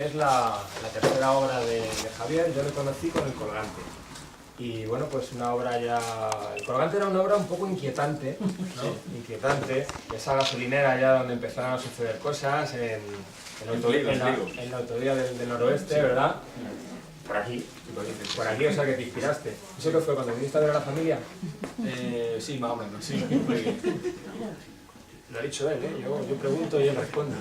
es la tercera obra de Javier. Yo le conocí con El colgante. Y bueno, pues una obra ya... El colgante era una obra un poco inquietante, ¿no? Sí. Inquietante. Esa gasolinera ya donde empezaron a suceder cosas, en la autovía del noroeste, sí. ¿Verdad? Por aquí, o sea que te inspiraste. ¿Eso qué fue, cuando viniste a ver a la familia? Sí, más o menos, sí. Lo ha dicho él, ¿eh? Yo pregunto y él responde.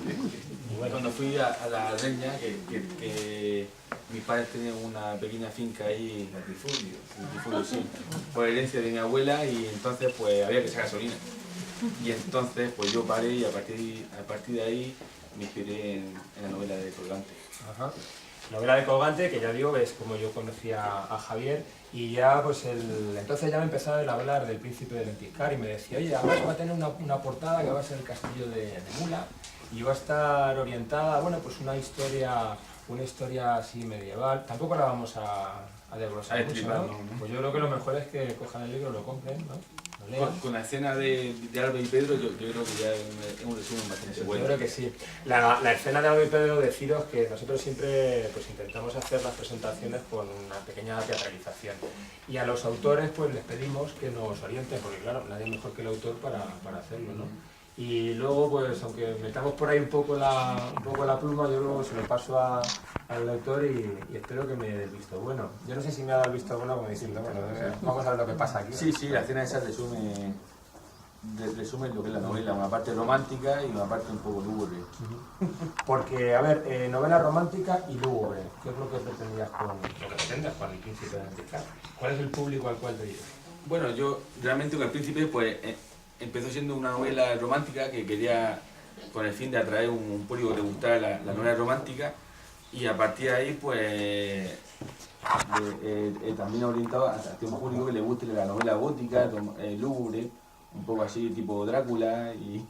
Y bueno, cuando fui a la Reña, que mis padres tenían una pequeña finca ahí, Latifundio, sí, por herencia de mi abuela, y entonces pues había que echar gasolina. Y entonces pues yo paré y a partir de ahí me inspiré en la novela de Colgante. Ajá. Novela de Colgante, que ya digo, es como yo conocí a Javier, y ya pues entonces ya me empezaba a hablar del Príncipe de Lentiscar y me decía, oye, además va a tener una portada que va a ser el castillo de Mula y va a estar orientada, bueno, pues una historia así medieval. Tampoco la vamos a desglosar mucho, ¿no? Pues yo creo que lo mejor es que cojan el libro y lo compren, ¿no? Con la escena de Alba y Pedro, yo creo que ya es un resumen bastante bueno. Yo creo que sí. La escena de Alba y Pedro, deciros que nosotros siempre pues, intentamos hacer las presentaciones con una pequeña teatralización. Y a los autores pues les pedimos que nos orienten, porque claro, nadie mejor que el autor para hacerlo, ¿no? Y luego, pues aunque metamos por ahí un poco la pluma, yo luego se lo paso al lector y espero que me dé el visto bueno. Yo no sé si me ha dado el visto bueno como diciendo, bueno, vamos a ver lo que pasa aquí. Sí, la escena esa resume lo que es la novela, una parte romántica y una parte un poco lúgubre. Porque, a ver, novela romántica y lúgubre, ¿qué es lo que pretendías con El Príncipe de Lentiscar? ¿Cuál es el público al cual te diriges? Bueno, yo realmente con El Príncipe pues empezó siendo una novela romántica que quería, con el fin de atraer un público que le gustara la novela romántica, y a partir de ahí pues también orientado hacia un público que le guste la novela gótica, lúgubre, un poco así tipo Drácula y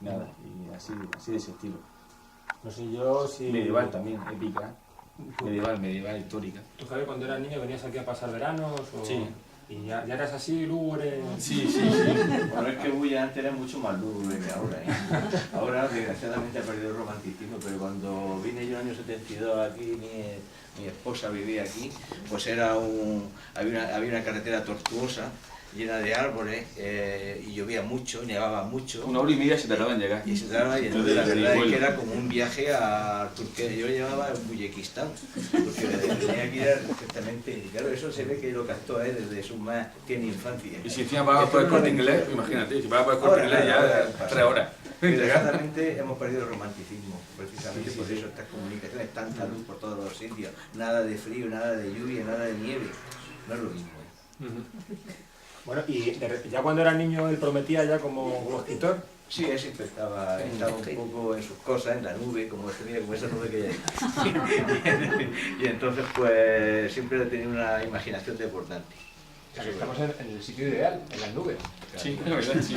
nada, y así de ese estilo. No sé yo si... Medieval también, épica, medieval, histórica. ¿Tú, Javier, cuando eras niño venías aquí a pasar veranos? O... Sí. ¿Y ya eras así, lúgubre? Sí. Bueno, es que Bulla antes era mucho más lúgubre que ahora, ¿eh? Ahora, desgraciadamente, ha perdido el romanticismo, pero cuando vine yo en el año 72 aquí, mi esposa vivía aquí, pues había una carretera tortuosa, llena de árboles, y llovía mucho, nevaba mucho. 1 hora y media se tardaba en llegar. Y se tardaba, y entonces la verdad es que era como un viaje a Turquía. Yo lo llamaba Uzbekistán, porque tenía que ir perfectamente. Y claro, eso se ve que lo captó desde su más tierna infancia. Y si encima vas por el Corte Inglés, imagínate, si vas por el Corte Inglés ya 3 horas. Desgraciadamente hemos perdido el romanticismo, precisamente por eso estas comunicaciones, tanta luz por todos los sitios, nada de frío, nada de lluvia, nada de nieve. No es lo mismo. Bueno, y ya cuando era niño él prometía ya como escritor. Sí, él siempre estaba un poco en sus cosas, en la nube, como esa nube que hay. Y entonces pues siempre ha tenido una imaginación desbordante. O sea, que estamos en el sitio ideal, en las nubes. Sí, la verdad, sí.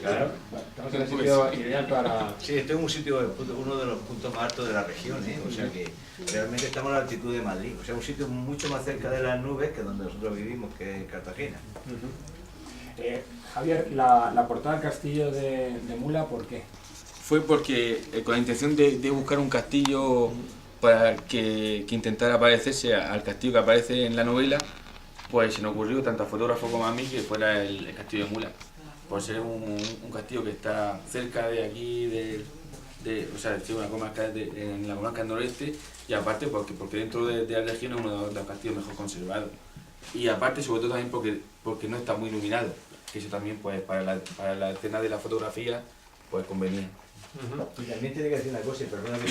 Claro, estamos en el sitio ideal para... Sí, este es un sitio, uno de los puntos más altos de la región, ¿eh? O sea que realmente estamos a la altitud de Madrid. O sea, un sitio mucho más cerca de las nubes que donde nosotros vivimos, que es Cartagena. Javier, la portada del castillo de Mula, ¿por qué? Fue porque con la intención de buscar un castillo para que intentara parecerse al castillo que aparece en la novela, pues se nos ocurrió tanto a fotógrafo como a mí que fuera el castillo de Mula, por ser un castillo que está cerca de aquí, o sea, una comarca en la comarca del noroeste, y aparte porque dentro de la región es uno de los castillos mejor conservados. Y aparte, sobre todo también porque no está muy iluminado, que eso también pues para la escena de la fotografía pues convenía. Y también tiene que decir una cosa, y perdóname.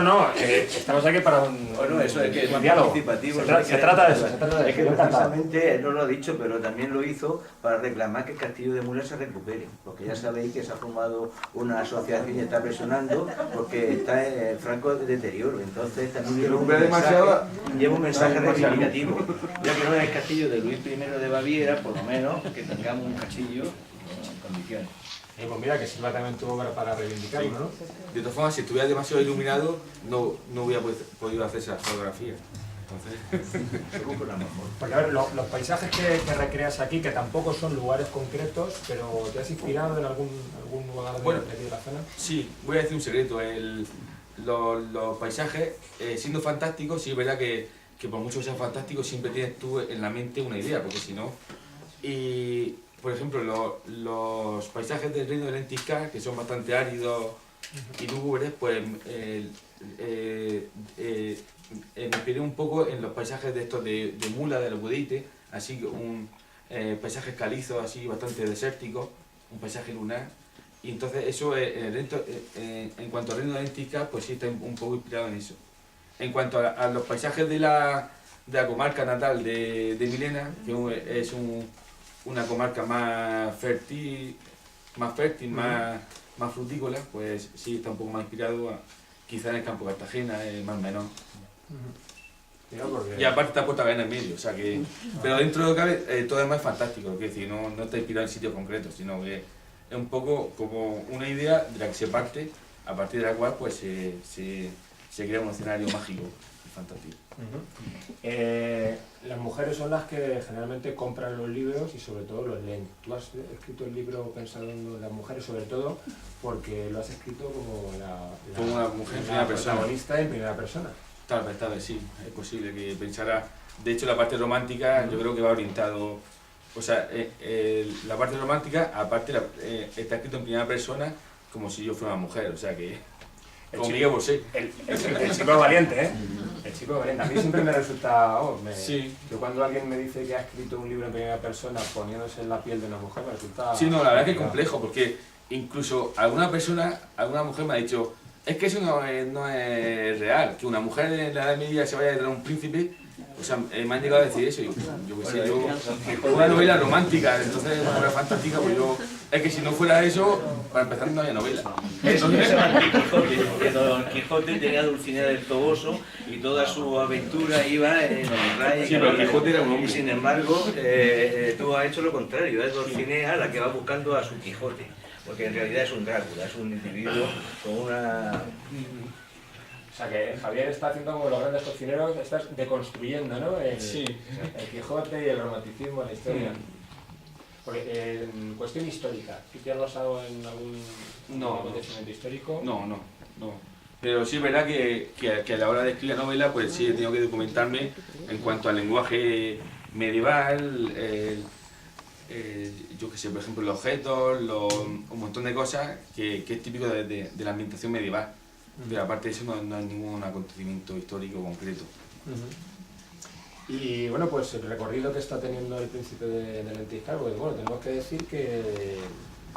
No, estamos aquí para un bueno, eso es que es más diálogo. participativo. Se trata de eso, Es que precisamente él no lo ha dicho, pero también lo hizo para reclamar que el castillo de Mula se recupere, porque ya sabéis que se ha formado una asociación y está presionando porque está en franco deterioro. Entonces también lleva un mensaje reivindicativo. Ya que no es el castillo de Luis I de Baviera, por lo menos que tengamos un castillo en condiciones. Pues mira, que sirva también tu obra para reivindicarlo, ¿no? De todas formas, si estuviera demasiado iluminado, no hubiera podido hacer esa fotografía. Entonces, porque a ver, los paisajes que recreas aquí, que tampoco son lugares concretos, pero ¿te has inspirado en algún lugar de la zona? Sí, voy a decir un secreto. los paisajes, siendo fantásticos, sí es verdad que por mucho que sean fantásticos, siempre tienes tú en la mente una idea, porque si no... Y, por ejemplo, los paisajes del reino de Lentiscar, que son bastante áridos y lúgubres, pues me inspiré un poco en los paisajes de estos de Mula, de los Budeite, así que paisajes calizos, así bastante desérticos, un paisaje lunar. Y entonces eso, en cuanto al reino de Lentiscar, pues sí está un poco inspirado en eso. En cuanto a los paisajes de la comarca natal de Milena, que es una comarca más fértil, más frutícola, pues sí está un poco más inspirado quizá en el campo de Cartagena, más o menos. Y aparte está Puerto Gana en medio, o sea que... Pero dentro de lo que cabe, todo demás es fantástico, es decir, no está inspirado en sitios concretos, sino que es un poco como una idea de la que se parte, a partir de la cual pues se crea un escenario mágico y fantástico. Las mujeres son las que generalmente compran los libros y sobre todo los leen. Tú has escrito el libro pensando en las mujeres sobre todo porque lo has escrito como una mujer en primera persona. Protagonista en primera persona. Tal vez sí, es posible que pensara... De hecho la parte romántica yo creo que va orientado... O sea, la parte romántica aparte está escrito en primera persona como si yo fuera una mujer, o sea que... Como Miguel Bosé. El chico valiente, ¿eh? El chico valiente. A mí siempre me resulta... Sí. Yo cuando alguien me dice que ha escrito un libro en primera persona poniéndose en la piel de una mujer, me resulta... Sí, no, la verdad que es complejo, porque incluso alguna mujer me ha dicho es que eso no es real, que una mujer en la Edad Media se vaya a detrás de un príncipe. O sea, me han llegado a decir eso, una novela romántica, entonces una novela fantástica, pues es que si no fuera eso, para empezar no había novela. Eso es Don Quijote, porque Don Quijote tenía a Dulcinea del Toboso y toda su aventura iba en honrar. Sí, pero Quijote era un hombre. Y sin embargo, tú has hecho lo contrario, es Dulcinea la que va buscando a su Quijote, porque en realidad es un Drácula, es un individuo con una... O sea que Javier está haciendo como los grandes cocineros, estás deconstruyendo, ¿no? El Quijote y el romanticismo en la historia. Porque en cuestión histórica, ¿tú te has basado en algún acontecimiento histórico? No. Pero sí es verdad que a la hora de escribir la novela, pues sí he tenido que documentarme en cuanto al lenguaje medieval, yo que sé, por ejemplo, los objetos, un montón de cosas que es típico de la ambientación medieval. Pero aparte de eso no hay ningún acontecimiento histórico concreto. Y bueno, pues el recorrido que está teniendo el príncipe de Lentiscar, pues bueno, tenemos que decir que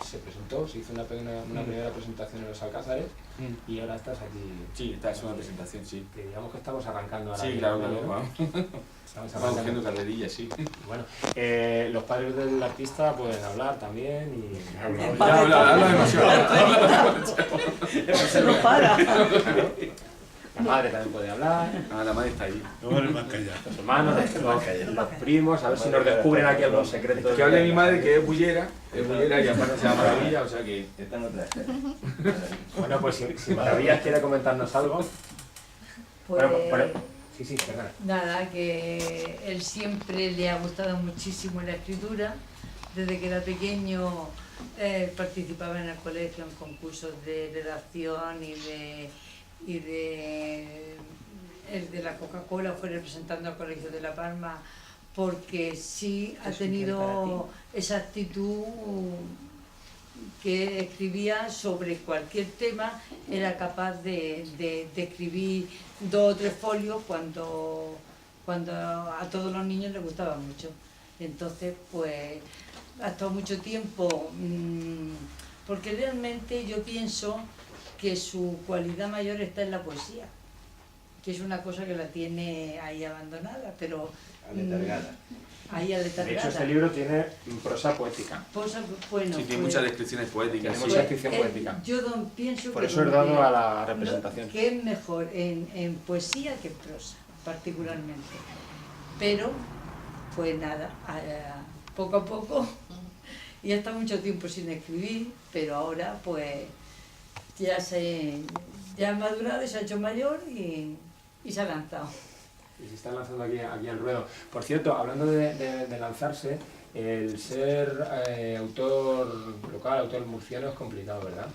se presentó, se hizo una primera presentación en los Alcázares y ahora estás aquí. Sí, esta es una presentación, sí. Que digamos que estamos arrancando ahora. Sí, claro, ¿no? Estamos haciendo carrerillas, sí. Bueno, los padres del artista pueden hablar también y... Habla demasiado. Se no para. La madre también puede hablar. La madre está ahí. No eres más callado. Los hermanos, los primos, a ver si nos descubren aquí algunos secretos. Que hable mi madre, que es bullera y aparte se llama Maravilla, o sea que... Está en otra. Bueno, pues si Maravillas quiere comentarnos algo... Pues, Sí, perdona. nada, que él siempre le ha gustado muchísimo la escritura. Desde que era pequeño participaba en el colegio en concursos de redacción y el de la Coca-Cola, fue representando al Colegio de La Palma, porque sí ha tenido esa actitud que escribía sobre cualquier tema, era capaz de escribir 2 o 3 folios cuando a todos los niños les gustaba mucho. Entonces, pues, ha estado mucho tiempo, porque realmente yo pienso que su cualidad mayor está en la poesía, que es una cosa que la tiene ahí abandonada, pero... Ahí aletargada. De hecho, este libro tiene prosa poética. Bueno, sí, tiene muchas descripciones poéticas. Tiene mucha descripción poética. Yo pienso por eso he dado a la representación. Que es mejor en poesía que en prosa, particularmente. Pero, pues nada, poco a poco, y ha estado mucho tiempo sin escribir, pero ahora pues ya ha madurado y se ha hecho mayor y se ha lanzado. Y se está lanzando aquí al ruedo. Por cierto, hablando de lanzarse, el ser autor local, autor murciano es complicado, ¿verdad?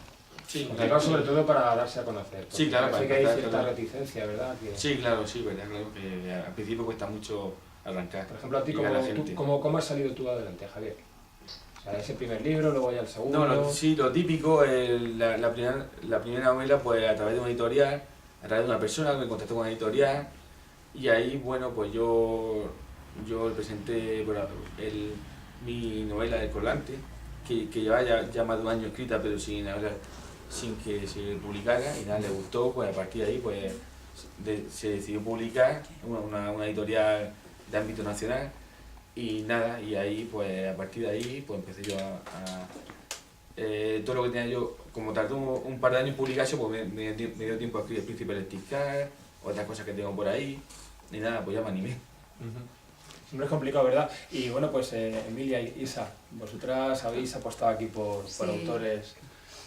Sí, Complicado sobre todo para darse a conocer. Sí, claro, parece para que hay empezar, cierta claro. reticencia, ¿verdad? Que, Sí, claro, sí, verdad, claro que al principio cuesta mucho arrancar. por ejemplo, a ti, llegar a la gente. ¿cómo has salido tú adelante, Javier? O sea, ese primer libro, luego ya el segundo... No, sí, lo típico, la primera novela, pues a través de una editorial, a través de una persona que me contactó con una editorial, y ahí, bueno, pues yo presenté bueno, mi novela El Colgante, que llevaba ya más de un año escrita, pero sin que se publicara, y nada, le gustó, pues a partir de ahí, pues se decidió publicar una editorial de ámbito nacional, y nada, y ahí, pues a partir de ahí, pues empecé yo todo lo que tenía yo, como tardó un par de años en publicarse, pues me dio tiempo a escribir El Príncipe del Estiscar, otras cosas que tengo por ahí, y nada, pues ya me animé. Siempre es complicado, ¿verdad? Y bueno, pues Emilia y Isa, vosotras habéis apostado aquí por autores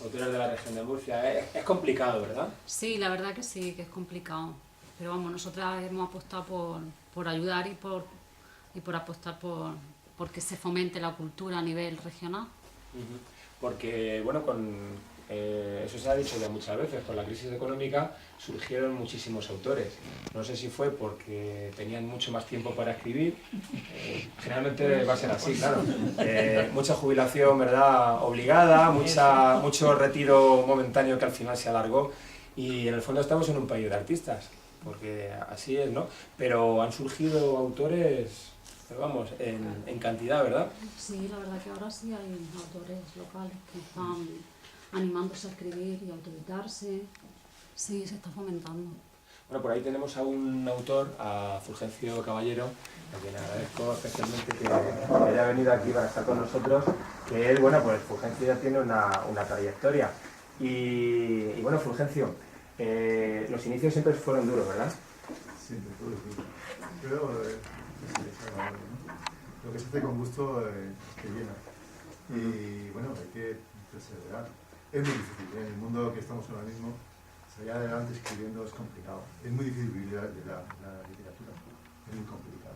de la región de Murcia. Es complicado, ¿verdad? Sí, la verdad que sí, que es complicado. Pero vamos, nosotras hemos apostado por ayudar y por apostar por que se fomente la cultura a nivel regional. Porque, bueno, eso se ha dicho ya muchas veces, con la crisis económica surgieron muchísimos autores. No sé si fue porque tenían mucho más tiempo para escribir, generalmente va a ser así, claro. Mucha jubilación, ¿verdad?, obligada, mucho retiro momentáneo que al final se alargó, y en el fondo estamos en un país de artistas, porque así es, ¿no? Pero han surgido autores, pero vamos, en cantidad, ¿verdad? Sí, la verdad que ahora sí hay autores locales que están animándose a escribir y a autoeditarse. Sí, se está fomentando. Bueno, por ahí tenemos a un autor, a Fulgencio Caballero, a quien agradezco especialmente que haya venido aquí para estar con nosotros, que él, bueno, pues Fulgencio ya tiene una trayectoria. Y bueno, Fulgencio, los inicios siempre fueron duros, ¿verdad? Siempre, todo es duro. Pero es agradable, ¿no? Lo que se hace con gusto te llena. Y bueno, hay que perseverar. Es muy difícil, ¿eh? En el mundo que estamos ahora mismo, salir adelante escribiendo es complicado. Es muy difícil vivir de la literatura, es muy complicado.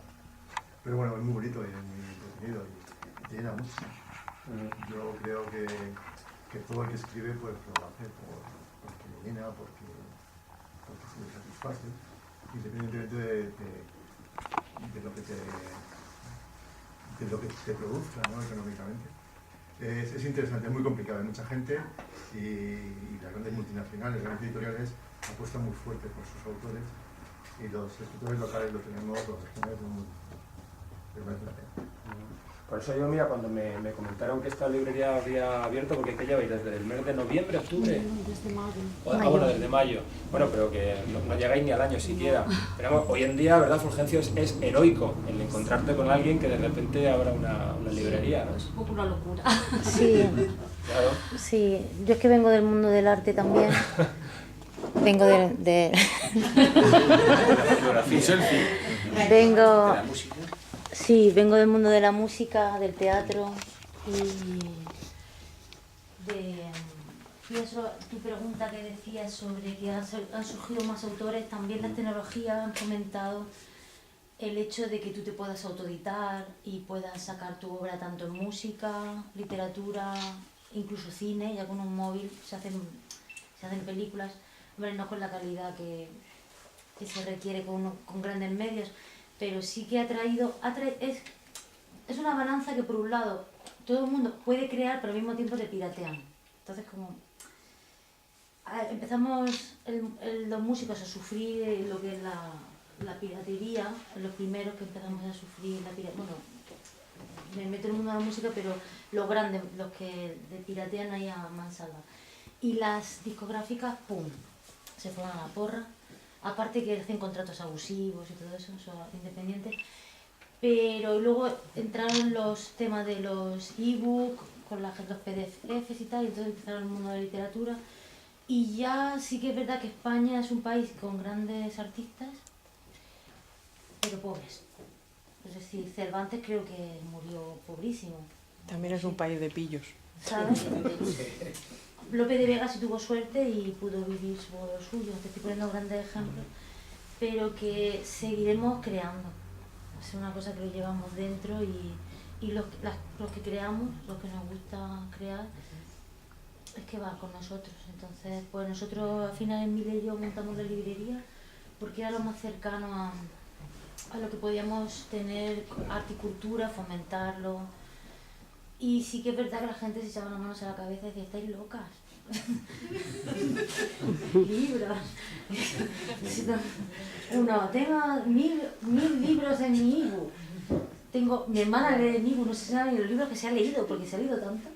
Pero bueno, es muy bonito y es muy entretenido y te llena mucho. Yo creo que todo el que escribe pues lo hace porque le llena, porque se le satisface, independientemente de lo que te produzca, ¿no?, económicamente. Es interesante, es muy complicado, hay mucha gente y las grandes multinacionales, las grandes editoriales apuestan muy fuerte por sus autores, y los escritores locales lo tenemos, los regionales pero merece la pena. Por eso yo, mira, cuando me comentaron que esta librería había abierto, porque ¿qué lleváis? ¿Desde el mes de noviembre, octubre? Desde mayo. Bueno, desde mayo. Bueno, pero que no llegáis ni al año siquiera. Pero vamos, hoy en día, ¿verdad, Fulgencio? Es heroico el encontrarte con alguien que de repente abra una librería, ¿no? Es un poco una locura. Sí, Claro. sí. Yo es que vengo del mundo del arte también. Vengo de Un selfie. vengo, De la música. sí, vengo del mundo de la música, del teatro y fui a tu pregunta que decías sobre que han surgido más autores. También las tecnologías han fomentado el hecho de que tú te puedas autoeditar y puedas sacar tu obra tanto en música, literatura, incluso cine. Ya con un móvil se hacen películas, hombre, no con la calidad que se requiere con grandes medios, pero sí que es una balanza que, por un lado, todo el mundo puede crear, pero al mismo tiempo te piratean. Entonces, como empezamos los músicos a sufrir lo que es la piratería, los primeros que empezamos a sufrir la piratería. Bueno, me meto en el mundo de la música, pero los grandes, los que piratean ahí a mansalva. Y las discográficas, ¡pum!, se fueron a la porra. Aparte que hacen contratos abusivos y todo eso, son independientes. Pero luego entraron los temas de los e-book, con los PDFs y tal, y entonces empezaron el mundo de la literatura. Y ya sí que es verdad que España es un país con grandes artistas, pero pobres. Es decir, Cervantes creo que murió pobrísimo. También es un país de pillos. ¿Sabes? Lope de Vega sí tuvo suerte y pudo vivir sobre lo suyo. Te estoy poniendo grandes ejemplos, pero que seguiremos creando. Es una cosa que lo llevamos dentro y los que creamos, los que nos gusta crear, es que va con nosotros. Entonces, pues nosotros al final Emilia y yo montamos la librería porque era lo más cercano a lo que podíamos tener, arte y cultura, fomentarlo. Y sí que es verdad que la gente se echaba las manos a la cabeza y decía, estáis locas. Libros. Uno, tengo mil libros en mi ebook. Tengo, mi hermana lee el ebook, no sé si saben los libros que se ha leído, porque se ha leído tanto.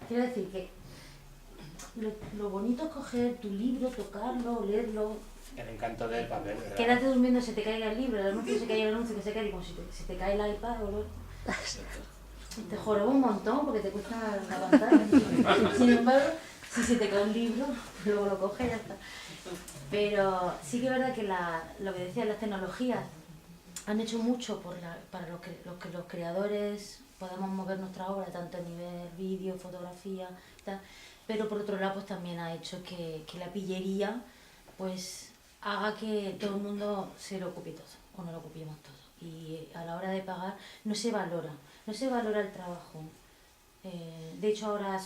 Quiero decir que lo bonito es coger tu libro, tocarlo, leerlo. El encanto del papel, ¿verdad? Quédate durmiendo, se te caiga el libro, el anuncio se caiga el anuncio, que se caiga, y como si se te cae el iPad o lo... Te joroba un montón porque te cuesta la pantalla. Sin embargo, si se te cae un libro, luego lo coges y ya está. Pero sí que es verdad que lo que decía, las tecnologías han hecho mucho para que los creadores podamos mover nuestra obra, tanto a nivel vídeo, fotografía, tal. Pero por otro lado pues también ha hecho que la pillería pues haga que todo el mundo se lo ocupe todo, o no lo ocupemos todo. Y a la hora de pagar no se valora el trabajo. De hecho ahora ha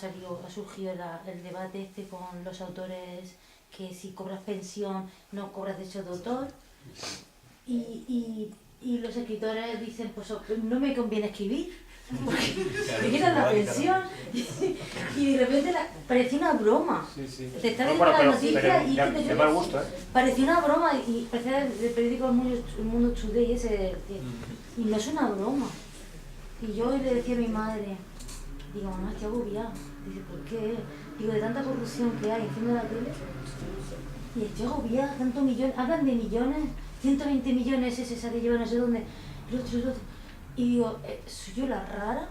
surgido el debate con los autores, que si cobras pensión no cobras derecho de autor, y los escritores dicen pues no me conviene escribir porque me quitan la pensión y de repente parecía una broma. Sí. Te están viendo las noticias y de mal gusto, ¿eh? parecía una broma, y parecía el periódico El Mundo Today ese, y no es una broma. Y yo le decía a mi madre, digo, mamá, estoy agobiada. Dice, ¿por qué? Digo, de tanta corrupción que hay enciendo la tele y estoy agobiada, tanto millón, hablan de millones, 120 millones ese se lleva no sé dónde, el otro. Y digo, ¿soy yo la rara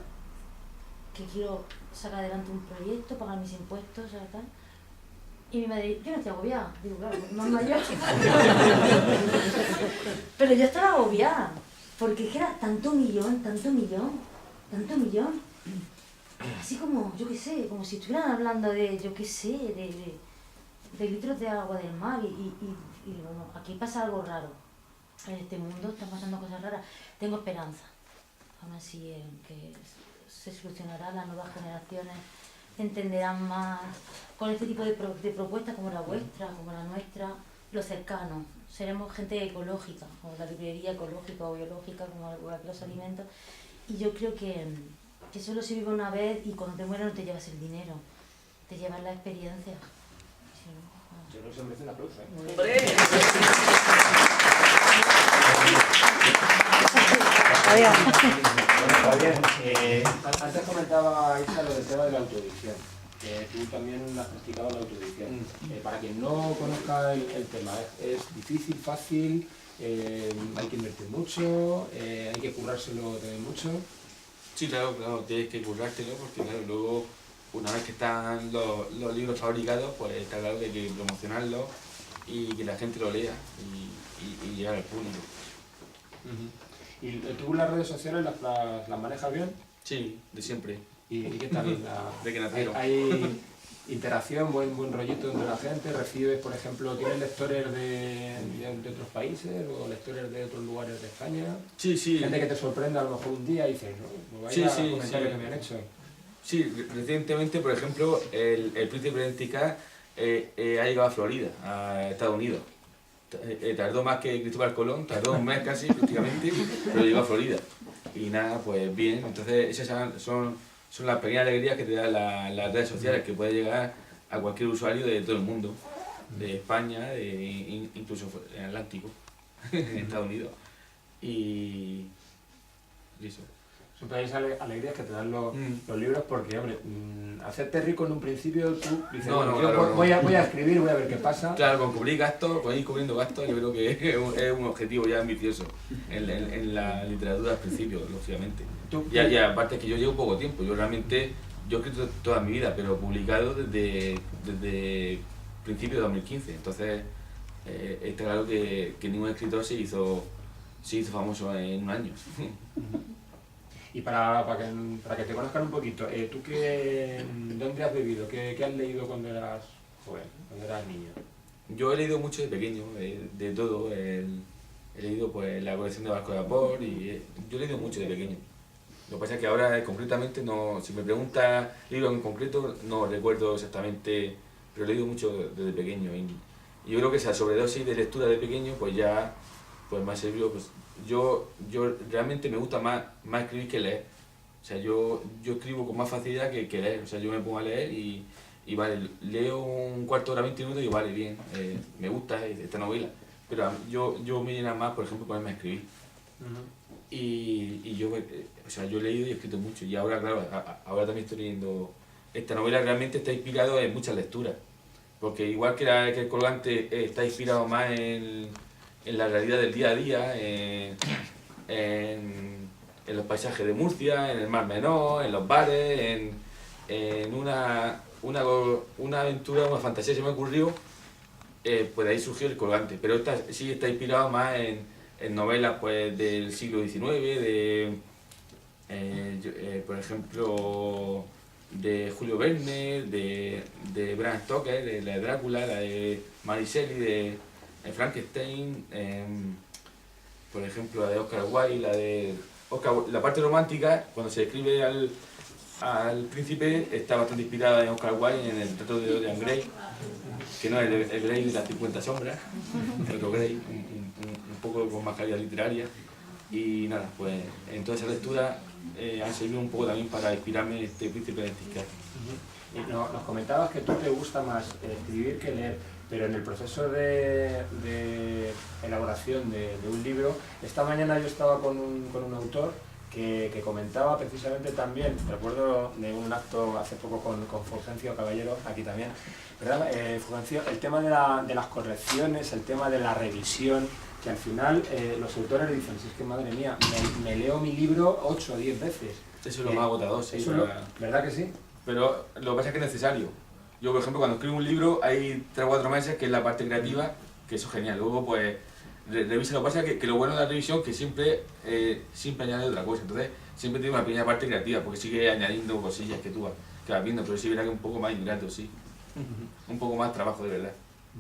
que quiero sacar adelante un proyecto, pagar mis impuestos, ¿sabes tal? Y mi madre, yo no estoy agobiada. Digo, claro, no es mayor. Pero yo estaba agobiada, porque es que era tanto millón. Así como, yo qué sé, como si estuvieran hablando de, yo qué sé, de litros de agua del mar. Y bueno, aquí pasa algo raro. En este mundo están pasando cosas raras. Tengo esperanza. Aún así, que se solucionará, las nuevas generaciones entenderán más con este tipo de propuestas como la vuestra, como la nuestra, lo cercano. Seremos gente ecológica, o la librería ecológica o biológica, como los alimentos. Y yo creo que solo se vive una vez, y cuando te mueres no te llevas el dinero, te llevas la experiencia. Sí, ¿no? Yo creo que se merece un aplauso, ¿eh? ¡Hombre! Antes comentaba Isa lo del tema de la autoedición, que tú también has practicado la autoedición. Para quien no conozca el tema, es difícil, fácil, hay que invertir mucho, hay que currárselo también mucho. Sí, claro, tienes que currártelo porque claro, luego una vez que están los libros fabricados, pues está claro que hay que promocionarlos y que la gente lo lea y llegar al público. ¿Y tú las redes sociales las manejas bien? Sí, de siempre. ¿Y qué tal? De que nacieron. ¿Hay interacción, buen rollito entre la gente? ¿Recibes, por ejemplo, tienes lectores de otros países o lectores de otros lugares de España? Sí. Gente que te sorprende a lo mejor un día y dices, no, vaya comentario que me han hecho. Sí, recientemente, por ejemplo, el Príncipe de Antica ha llegado a Florida, a Estados Unidos. Tardó más que Cristóbal Colón, tardó un mes casi prácticamente, pero llegó a Florida. Y nada, pues bien, entonces esas son las pequeñas alegrías que te dan las redes sociales, que puede llegar a cualquier usuario de todo el mundo, de España, incluso en el Atlántico, en Estados Unidos. Y eso. Son pequeñas alegrías que te dan los libros porque, hombre, hacerte rico en un principio, tú dices, voy a escribir, voy a ver qué pasa. Claro, con cubrir gastos, con ir cubriendo gastos, yo creo que es un objetivo ya ambicioso en la literatura al principio, lógicamente. Y aparte que yo llevo poco tiempo, yo he escrito toda mi vida, pero publicado desde principios de 2015, entonces está claro que ningún escritor se hizo famoso en un año. Y para que te conozcan un poquito, ¿tú dónde has vivido? ¿Qué has leído cuando eras joven, cuando eras niño? Yo he leído mucho de pequeño, de todo. He leído pues la colección de Vasco de Vapor y yo he leído mucho de pequeño. Lo que pasa es que ahora concretamente, no, si me preguntas libros en concreto, no recuerdo exactamente, pero he leído mucho desde pequeño. Y yo creo que esa sobredosis de lectura de pequeño pues ya pues me ha servido. Pues, yo realmente me gusta más escribir que leer. O sea, yo escribo con más facilidad que leer. O sea, yo me pongo a leer y vale, leo un cuarto de hora, 20 minutos y vale, bien, me gusta esta novela. Pero yo me llena más, por ejemplo, ponerme a escribir. Y yo, o sea, yo he leído y he escrito mucho. Y ahora, claro, ahora también estoy leyendo. Esta novela realmente está inspirado en muchas lecturas. Porque igual que el colgante está inspirado más en la realidad del día a día, en los paisajes de Murcia, en el Mar Menor, en los bares, en una aventura, una fantasía que se me ocurrió, pues de ahí surgió el colgante. Pero esta sí está inspirado más en novelas pues del siglo XIX, por ejemplo, de Julio Verne, de Bram Stoker, de la de Drácula, la de Mary Shelley, de Frankenstein, por ejemplo la de Oscar Wilde, la parte romántica, cuando se describe al príncipe, está bastante inspirada en Oscar Wilde, en el retrato de Dorian Gray, que no es el Gray de las 50 sombras, el otro Gray, un poco con más calidad literaria. Y nada, pues en toda esa lectura han servido un poco también para inspirarme en este príncipe de Tiscar. Y nos comentabas que tú te gusta más escribir que leer, pero en el proceso de elaboración de un libro, esta mañana yo estaba con un autor que comentaba precisamente también, recuerdo de un acto hace poco con Fulgencio Caballero, aquí también, ¿verdad? Fulgencio, el tema de las correcciones, el tema de la revisión, que al final los autores dicen, si es que madre mía, me leo mi libro 8 o 10 veces. Eso es lo más agotador, sí. ¿Verdad que sí? Pero lo que pasa es que es necesario. Yo, por ejemplo, cuando escribo un libro, hay 3 o 4 meses, que es la parte creativa, que eso es genial. Luego, pues, revisa. Lo que pasa es que lo bueno de la revisión es que siempre añade otra cosa. Entonces, siempre tiene una pequeña parte creativa, porque sigue añadiendo cosillas que tú vas viendo, pero sí verá que es un poco más ingrato, sí. Un poco más trabajo, de verdad.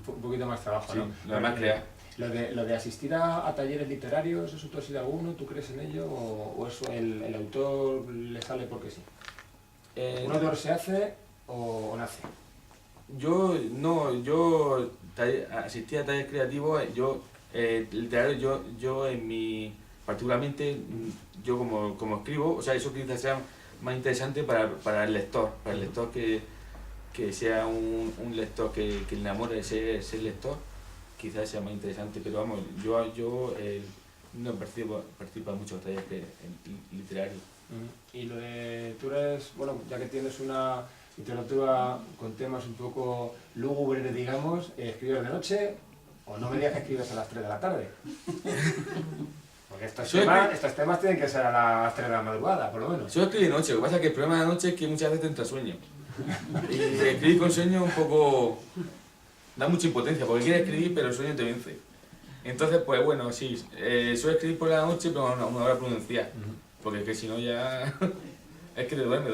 Un poquito más trabajo, sí, ¿no? Lo demás crear. Lo de asistir a talleres literarios, ¿eso tú has ido a alguno? ¿Tú crees en ello? ¿O eso el autor le sale porque sí? ¿Un autor se hace o nace? Yo asistí a talleres creativos, literarios, yo en mi, particularmente, yo como escribo, o sea, eso quizás sea más interesante para el lector, que sea un lector que le enamore de ser lector, quizás sea más interesante, pero vamos, yo no participo en muchos talleres literarios. Y lo de, tú eres, bueno, ya que tienes una literatura con temas un poco lúgubres, digamos, ¿escribes de noche o no me digas que escribes a las 3 de la tarde? Porque estos temas tienen que ser a las 3 de la madrugada, por lo menos. Yo escribo de noche, lo que pasa es que el problema de la noche es que muchas veces te entra sueño. Y escribir con sueño un poco da mucha impotencia, porque quieres escribir pero el sueño te vence. Entonces, pues bueno, sí, suelo escribir por la noche, pero a una hora pronunciada. Porque es que si no ya es que te duerme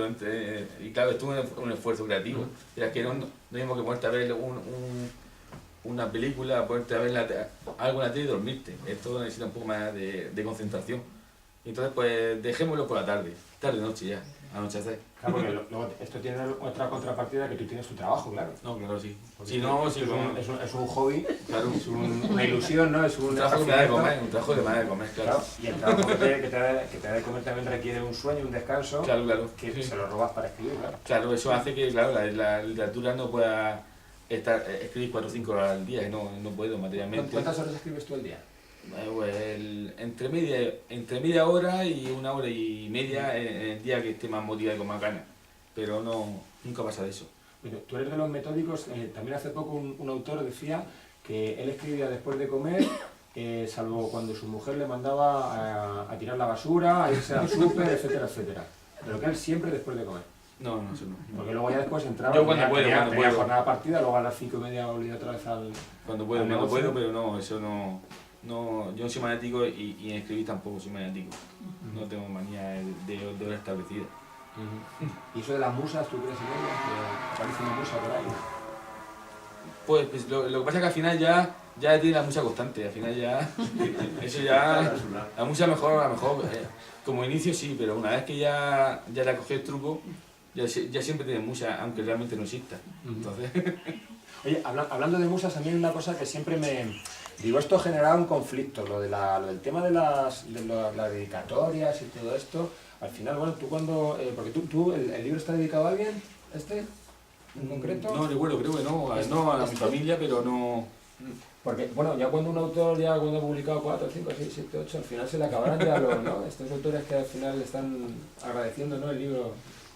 y claro, esto es un esfuerzo creativo. Es que no mismo que ponerte a ver una película, ponerte a ver algo en la tele y dormirte. Esto necesita un poco más de concentración. Entonces pues dejémoslo por la tarde-noche ya, anochecer. Claro, porque luego esto tiene otra contrapartida, que tú tienes tu trabajo, claro. No, claro, sí. Si no, es un hobby, claro. Es una ilusión, ¿no? Es un trabajo que me da de comer, claro. Y el trabajo que te da de comer también requiere un sueño, un descanso, claro. Que se lo robas para escribir, claro. Claro, eso hace que claro, la literatura no pueda escribir 4 o 5 horas al día, que no puedo materialmente. ¿Cuántas horas escribes tú al día? Pues entre media hora y 1 hora y media en el día que esté más motivado y con más ganas, pero nunca pasa de eso. Bueno, tú eres de los metódicos. También hace poco un autor decía que él escribía después de comer, salvo cuando su mujer le mandaba a tirar la basura, a irse al súper, etcétera, etcétera, pero que él siempre después de comer. No, eso no. Porque luego ya después entraba, yo cuando puedo, tenía jornada partida, luego a las 5:30 volvía otra vez al... Cuando puedo, pero no, eso no, yo no soy maniático y en escribir tampoco soy maniático. No tengo manía de hora establecida. ¿Y eso de las musas, tú crees en ellas? ¿Que aparece una musa por ahí? Pues lo que pasa es que al final ya tiene la mucha constante, al final ya, eso ya, la mucha mejor, a lo mejor, como inicio sí, pero una vez que ya le ha cogido el truco, ya siempre tiene mucha, aunque realmente no exista. Entonces... Oye, hablando de musas, a mí hay una cosa que siempre me... Digo, esto ha generado un conflicto, lo del tema de las dedicatorias y todo esto. Al final, bueno, tú cuando... porque ¿el libro está dedicado a alguien, en concreto? No recuerdo, creo que no, no a mi familia, pero no... Porque, bueno, ya cuando un autor, ya cuando ha publicado 4, 5, 6, 7, 8, al final se le acabarán ya ¿no? Estos autores que al final le están agradeciendo, ¿no? El libro.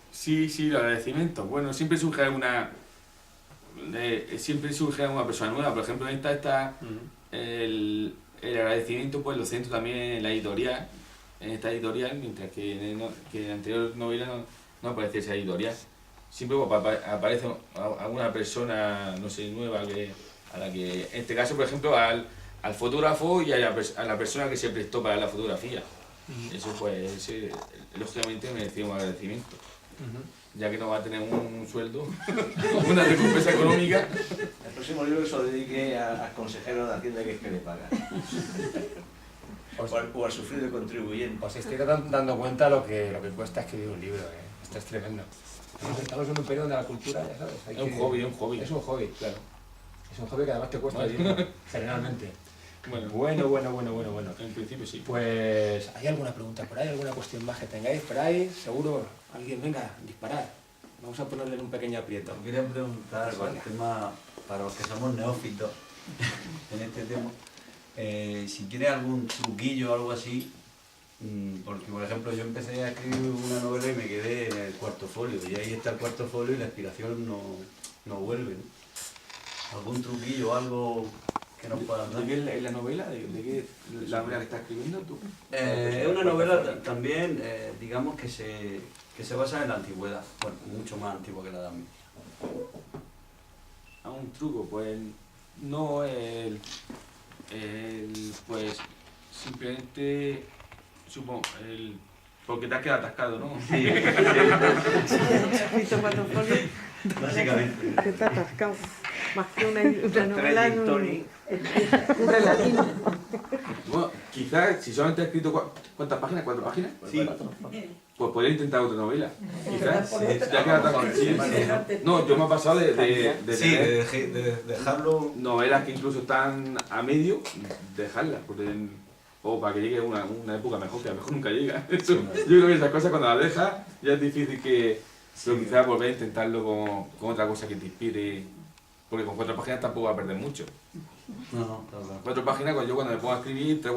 Sí, el agradecimiento. Bueno, siempre surge alguna persona nueva. Por ejemplo, en esta está el agradecimiento, pues lo centro también en la editorial, en esta editorial, mientras que en la anterior novela no aparecía esa editorial. Siempre pues, aparece alguna persona, no sé, nueva a la que, en este caso, por ejemplo, al fotógrafo y a la persona que se prestó para la fotografía. Eso pues, lógicamente merecía un agradecimiento. Ya que no va a tener un sueldo, una recompensa económica. El próximo libro que se lo dedique al consejero de Hacienda que es que le paga. O al sufrido de contribuyente. Os estoy dando cuenta lo que cuesta escribir un libro, Esto es tremendo. Estamos en un periodo de la cultura, ya sabes. Es un hobby. Es un hobby, claro. Es un hobby que además te cuesta dinero, generalmente. Bueno. En principio sí. Pues, ¿hay alguna pregunta por ahí? ¿Alguna cuestión más que tengáis por ahí? Seguro, alguien, venga, disparad. Vamos a ponerle en un pequeño aprieto. Quería preguntar sobre el tema, para los que somos neófitos en este tema, si quiere algún truquillo o algo así, porque por ejemplo yo empecé a escribir una novela y me quedé en el cuarto folio, y ahí está el cuarto folio y la inspiración no vuelve, ¿no? ¿Algún truquillo o algo que nos puedan dar? ¿De qué es la novela? ¿De qué la novela que estás escribiendo tú? Es una novela también, digamos, que se basa en la antigüedad, bueno, mucho más antigua que la de mí. A un truco, pues no pues simplemente supongo porque te has quedado atascado, ¿no? Sí. Escrito 4 folios. Básicamente. Que está atascado. Más que una novela en un relatino. Bueno, quizás si solamente has escrito ¿cuántas páginas? ¿4 páginas? Sí. Pues podría intentar otra novela. Quizás si te has quedado atascado. Sí. No, yo me ha pasado de dejarlo. Novelas que incluso están a medio, dejarlas. O para que llegue una época mejor, que a lo mejor nunca llega. Yo creo que esas cosas cuando las dejas ya es difícil que... Pero quizás volver a intentarlo con otra cosa que te inspire, porque con 4 páginas tampoco va a perder mucho. No, claro. 4 páginas, cuando me pongo a escribir, 3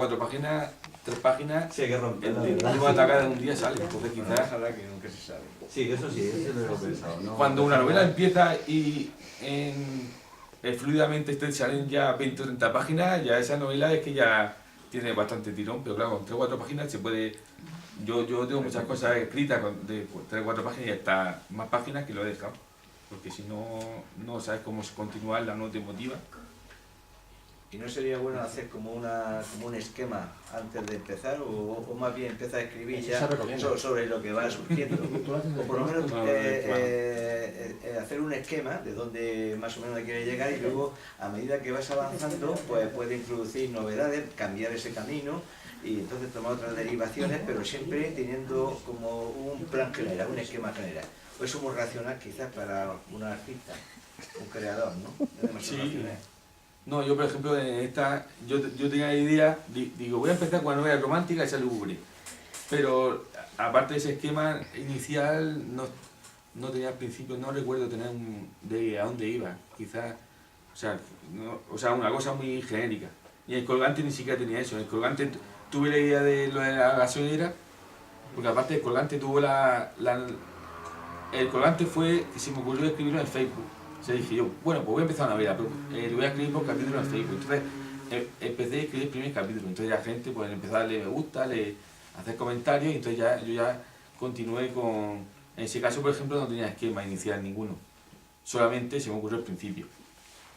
páginas, Sí, hay que romper. el último ataque de un día sale, entonces quizás... Ojalá que nunca se sabe. Sí, eso lo he pensado. ¿No? Cuando una novela empieza y fluidamente salen ya 20 o 30 páginas, ya esa novela es que ya tiene bastante tirón, pero claro, con 3 o 4 páginas se puede... Yo tengo muchas cosas escritas de 3 o 4 páginas y hasta más páginas que lo he dejado. Porque si no sabes cómo continuarla, no te motiva. ¿Y no sería bueno hacer como un esquema antes de empezar o más bien empezar a escribir ya sobre lo que va surgiendo? O por lo menos hacer un esquema de dónde más o menos quiere llegar y luego a medida que vas avanzando pues puedes introducir novedades, cambiar ese camino y entonces tomar otras derivaciones, pero siempre teniendo como un plan general, un esquema general. O eso es muy racional quizás para un artista, un creador, ¿no? Es demasiado racional. No, yo por ejemplo en esta, yo tenía la idea, digo, voy a empezar con una novela romántica y esa lúgubre. Pero aparte de ese esquema inicial, no tenía al principio, no recuerdo tener de a dónde iba, quizás, o sea, una cosa muy genérica. Y el colgante ni siquiera tenía eso, el colgante tuve la idea de lo de la gasolinera, porque aparte el colgante tuvo el colgante fue que se me ocurrió escribirlo en Facebook. O sea, dije yo, bueno, pues voy a empezar una novela, pero lo voy a escribir por capítulos en Facebook. Entonces empecé a escribir el primer capítulo, entonces la gente pues empezó a darle me gusta, hacer comentarios, y entonces yo ya continué con... En ese caso, por ejemplo, no tenía esquema inicial ninguno, solamente se me ocurrió al principio.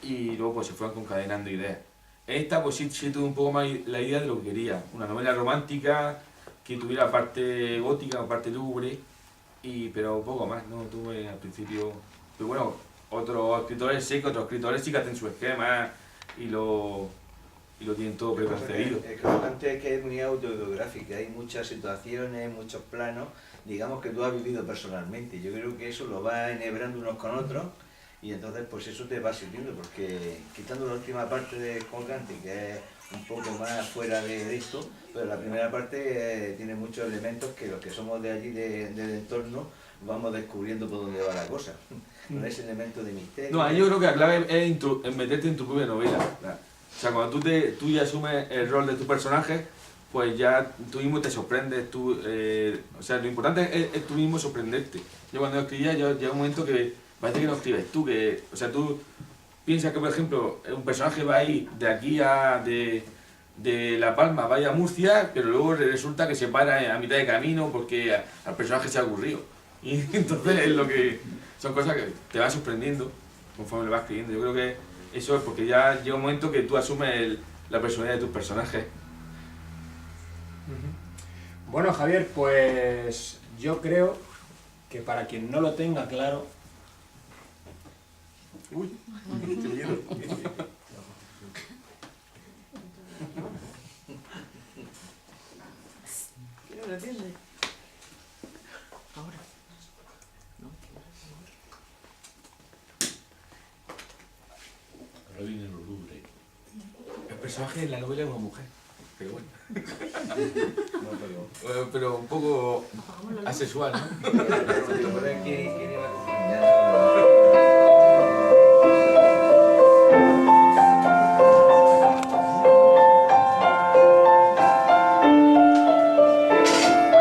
Y luego pues se fueron concadenando ideas. Esta pues sí tuve un poco más la idea de lo que quería, una novela romántica que tuviera parte gótica o parte lúgubre, pero poco más, no tuve al principio... Pero bueno, otros escritores sí, que otros escritores sí que hacen su esquema y lo tienen todo preconcebido. El Crocante es que es muy autobiográfica, hay muchas situaciones, muchos planos, digamos que tú has vivido personalmente. Yo creo que eso lo va enhebrando unos con otros y entonces pues eso te va sirviendo, porque quitando la última parte del Colgante, que es un poco más fuera de esto, pero la primera parte tiene muchos elementos que los que somos de allí, del entorno, vamos descubriendo por dónde va la cosa. Con ese elemento de misterio. No, ahí yo creo que la clave es en meterte en tu propia novela. O sea, cuando tú ya asumes el rol de tu personaje, pues ya tú mismo te sorprendes. O sea, lo importante es tú mismo sorprenderte. Yo cuando escribía, llega un momento que parece que no escribes tú. O sea, tú piensas que, por ejemplo, un personaje va a ir de aquí de La Palma, va a ir a Murcia, pero luego resulta que se para a mitad de camino porque al personaje se ha aburrido. Y entonces es lo que... Son cosas que te van sorprendiendo conforme lo vas escribiendo. Yo creo que eso es porque ya llega un momento que tú asumes la personalidad de tus personajes. Bueno, Javier, pues yo creo que para quien no lo tenga claro... Uy, qué miedo. ¿Quién no lo entiende? Ahora. Ahora viene lo lúgubre. El personaje de la novela es una mujer, pero bueno. No, pero un poco asexual, ¿no? ¿Quién iba a acompañar?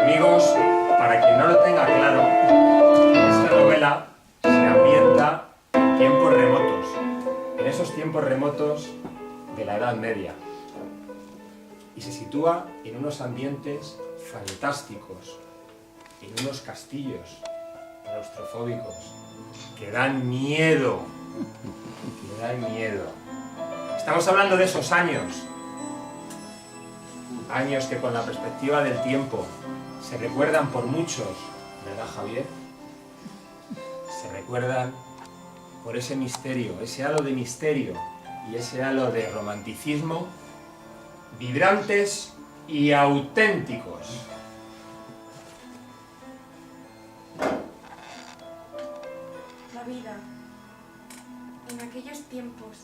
Amigos, para quien no lo tenga claro, esta novela se ambienta en tiempos remotos, en esos tiempos remotos de la Edad Media, y se sitúa en unos ambientes fantásticos, en unos castillos claustrofóbicos que dan miedo, Estamos hablando de esos años que con la perspectiva del tiempo se recuerdan por muchos, ¿verdad, Javier? Se recuerdan por ese misterio, ese halo de misterio y ese halo de romanticismo vibrantes y auténticos. La vida, en aquellos tiempos,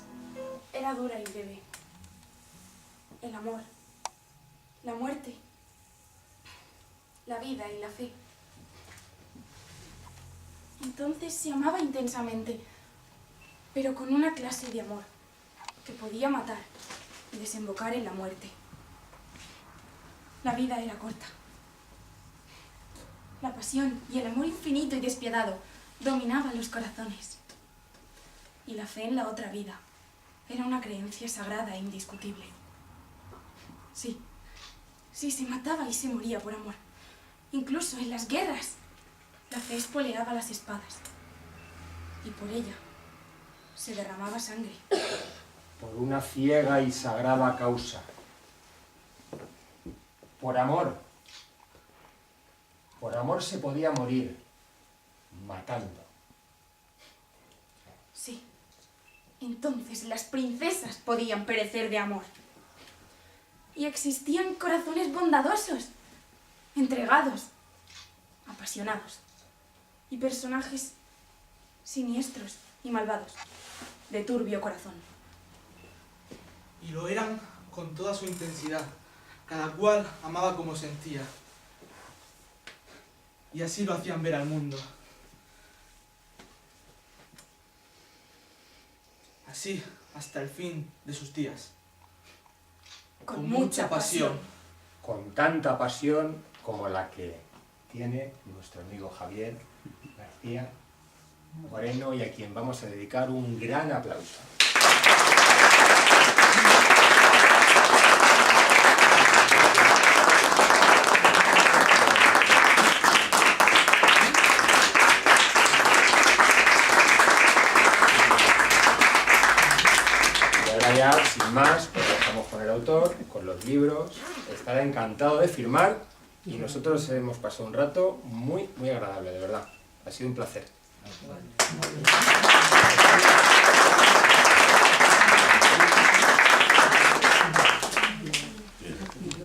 era dura y breve. El amor, la muerte, la vida y la fe. Entonces se amaba intensamente, pero con una clase de amor que podía matar y desembocar en la muerte. La vida era corta. La pasión y el amor infinito y despiadado dominaban los corazones. Y la fe en la otra vida era una creencia sagrada e indiscutible. Sí, se mataba y se moría por amor. Incluso en las guerras, la fe espoleaba las espadas. Y por ella se derramaba sangre. Por una ciega y sagrada causa. Por amor. Por amor se podía morir, matando. Sí, entonces las princesas podían perecer de amor. Y existían corazones bondadosos, entregados, apasionados, y personajes siniestros y malvados, de turbio corazón. Y lo eran con toda su intensidad. Cada cual amaba como sentía. Y así lo hacían ver al mundo. Así hasta el fin de sus días. Con mucha pasión. Con tanta pasión como la que tiene nuestro amigo Javier García Moreno, y a quien vamos a dedicar un gran aplauso. Y ahora ya, sin más, pues dejamos con el autor, con los libros. Estará encantado de firmar y nosotros hemos pasado un rato muy agradable, de verdad. Ha sido un placer. Muy bien.